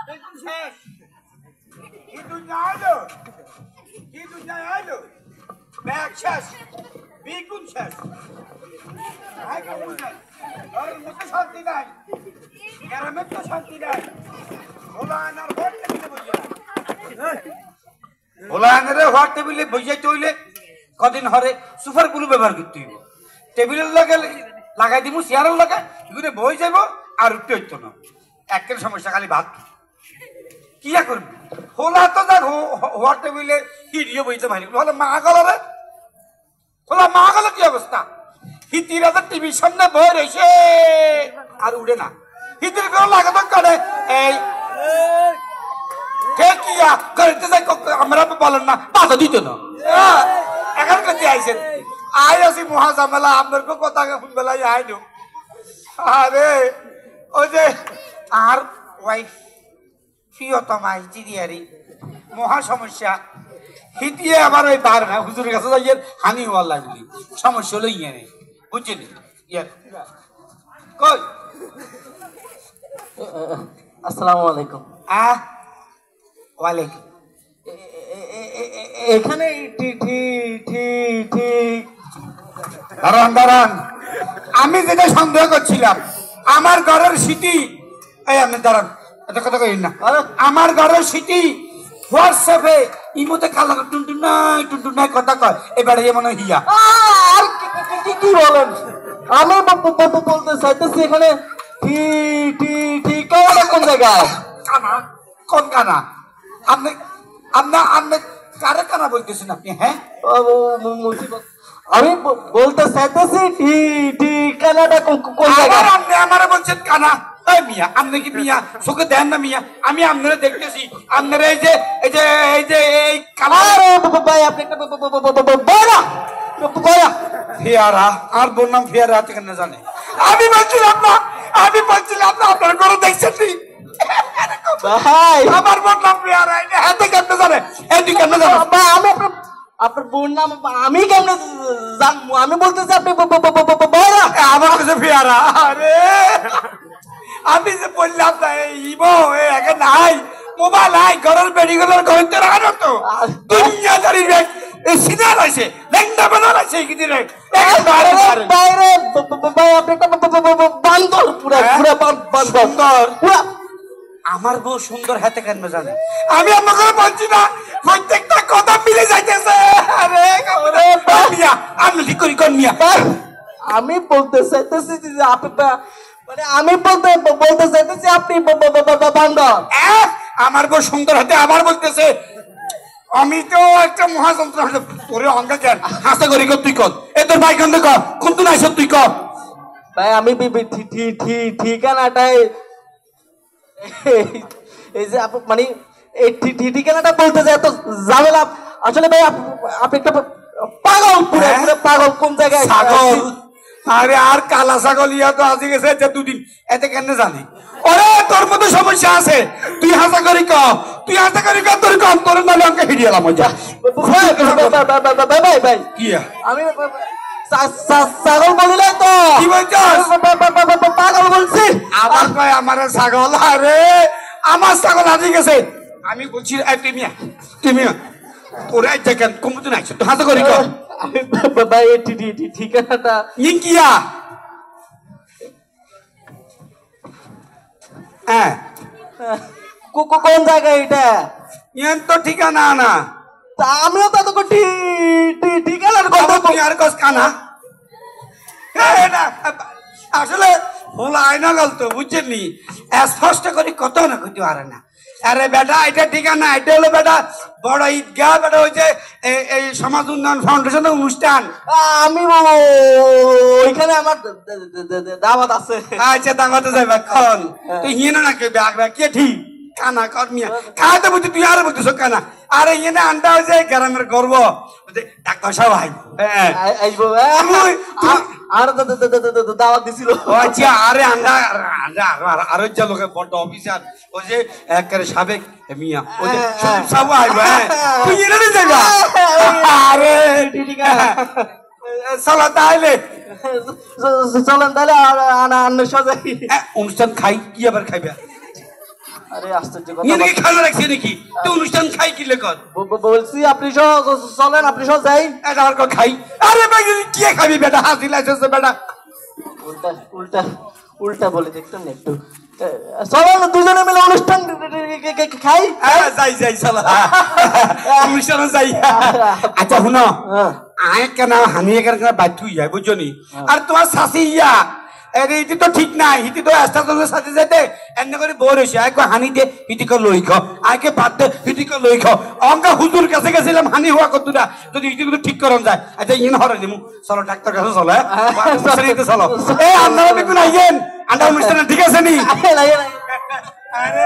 দেখুন শেষ কি দুনিয়া আইলো কি দুনিয়া আইলো ব্যাগ শেষ বিকুন শেষ ভাই কেমন শেষ ঘরের মধ্যে শান্তি নাই গ্রামের তো শান্তি নাই ভোলায়নার হোয়াট টেবিলে বইয়া ভোলায়নারে হোয়াট টেবিলে বইয়া চইলে কদিন হরে সুপার গুলো ব্যবহার করতে হইব টেবিলের লাগে লাগাই দিব চেয়ারের লাগে এগুলো বই যাব আর উঠতে হইতো না একের সমস্যা খালি ভাত কি করবি হোলা তো দেখ হোয়াট টেবিলে হিডিও বইতে ভাই হলে মা গলারে হোলা মা গলা কি অবস্থা হিতিরা তো টিভির সামনে বই রয়েছে আর উড়ে না হিতির কোনো লাগাতো করে এই কে কিয়া করতে যাই আমরা বলেন না বাধা দিত না এখন কাছে আইছেন আই আছি মহাজামেলা আপনার কথা ফোন বেলায় আই নো আরে ওই যে আর ওয়াইফ প্রিয়তমা ইঞ্জিনিয়ারিং মহা সমস্যা হিতিয়ে আবার ওই বার না হুজুরের কাছে যাইয়ের হানি হওয়ার লাগলি সমস্যা হলো ইয়ে নেই বুঝছেন ইয়ার কই আসসালামু আলাইকুম ওয়ালাইকুম এখানে ঠিক দাঁড়ান দাঁড়ান আমি যেটা সন্দেহ করছিলাম আমার ঘরের স্মৃতি এই আপনি দাঁড়ান এটা কথা কই না আমার ঘরের স্মৃতি হোয়াটসঅ্যাপে ইমোতে কালা টুনটুন নাই কথা কয় এবারে মনে হিয়া আর কি বলেন আমি বলতে চাইতেছি এখানে ঠিক কোন জায়গায় কানা কোন কানা আপনি আপনি কারে কানা বলতেছেন আপনি হ্যাঁ আমি বলতে চাইতেছি ঠিকানাটা কোন জায়গায় আপনি আমারে বলছেন কানা এই মিয়া আপনি কি মিয়া চোখে দেন না মিয়া আমি আপনারা দেখতেছি আপনারা এই কানা ভাই আপনি একটা বড়া ফিয়ারা আর বোন নাম ফিয়ারা কেন জানে আমি বলছিলাম না আপনার ঘরে দেখছেন ভাই আমার বোন নাম ফিয়ারা হাতে কেন জানে এই কেন জানে আমি আপনার বোন নাম আমি কেমনে জানবো আমি বলতেছি আপনি বড়া আমার কাছে ফিয়ারা আরে আমি যে বললাম না ইবো একে নাই মোবাইল নাই ঘরের বেডিগুলোর ঘরে রাখানো তো দুনিয়া জারি রে সিধা লাইছে লেংটা বানা লাইছে কি দিরে বাইরে ভাই আপনি একটা বান্দর পুরো সুন্দর আমার বউ সুন্দর হাতে কেন জানে আমি আপনাকে বলছি না প্রত্যেকটা কথা মিলে যাইতেছে আরে মিয়া আমি ঠিক করি কোন মিয়া আমি বলতে চাইতেছি যে আপনি মানে আমি বলতে চাইতেছি আপনি বান্দর আমার বউ সুন্দর হাতে আবার বলতেছে আমি তো একটা মহাযন্ত্র তোরে অঙ্গা কেন হাসা করি তুই কর এ তোর ভাই কান্দে কর কোন তুই আইস তুই কর ভাই আমি ঠিকানাটাই এই যে মানে এই ঠিকানাটা বলতে যায় তো ঝামেলা আসলে ভাই আপনি একটা পাগল পুরো পাগল কোন জায়গায় ছাগল আরে আর কালা ছাগল ইয়া তো আজি গেছে যে দুদিন এতে কেন জানি ওরে তোর মতো সমস্যা আছে তুই হাসা করি তোর কম তোর নালে অঙ্কে হিডিয়ালাম ওই যা ভাই কি আমি ছাগল বলিলে তো কি বলছস পাগল বলছি আবার কয় আমার ছাগল আরে আমার ছাগল আজি গেছে আমি বলছি তুমি ওরে দেখেন কমতে নাই তো হাসা করি কর ভাই ঠিকানাটা ইনকিয়া হ্যাঁ কোন জায়গায় এটা ইয়ান তো ঠিকানা না আমিও তো ঠিকানার কথা তুই আর কস কানা আসলে ভোলা আয়না গল তো বুঝছেন নি স্পষ্ট করি কত না কইতে পারে না আরে বেটা এটা ঠিকানা এটা হলো বেটা বড় ঈদগাহ বেটা হয়েছে এই সমাজ উন্নয়ন ফাউন্ডেশনের অনুষ্ঠান আমি ওইখানে আমার দাওয়াত আছে আচ্ছা দাওয়াতে যাইবা কোন তুই হিনে না কে ব্যাগ কে ঠিক কানা কর্মিয়া কাতে বুঝি তুই আর বুঝিস কানা আরে ইয়ে আন্ডা হয়েছে গ্রামের গর্ব টাকা সবাই আসবো আর দাওয়াত দিছিল আচ্ছা আরে আন্ডা আরো যা লোকের বড় অফিসার ওই যে একেবারে সাবেক মিয়া ওই যে সব আইবা তুই এনে যাইবা আরে ঠিক আছে চলো তাহলে চলেন তাহলে আনা সাজাই অনুষ্ঠান খাই কি আবার খাইবা আরে আশ্চর্য কথা নিয়ে নাকি খানা রাখছে নাকি তো অনুষ্ঠান খাই কি লেখর বলছি আপনি চলেন আপনি যাই এটা আর খাই আরে ভাই কি খাবি বেটা হাসি লাইছে বেটা উল্টা উল্টা উল্টা বলে দেখতেন না একটু চলেন দুজনে মিলে অনুষ্ঠান খাই যাই যাই চলো অনুষ্ঠানে যাই আচ্ছা শুনো আয় কেন হানি এখানে বাধ্য ইয়া বুঝছো নি আর তোমার শাশি ইয়া আরে ইতি তো ঠিক নাই ইতি তো স্টেশনের সাথে যেতে এনে করে বোর হইছে আয় কো হানি দে ইতি কো লই খাও আয়কে বাদ দে ইতি কো লই খাও অঙ্কা হুজুর কাছে গেছিলাম হানি হওয়া কত না যদি ইতি তো ঠিক করন যায় আচ্ছা ইন হরে দিমু চলো ডাক্তার কাছে চলো হ্যাঁ চলো এই আপনারা বিকুন আইয়েন আন্ডা অনুষ্ঠান ঠিক আছে নি আরে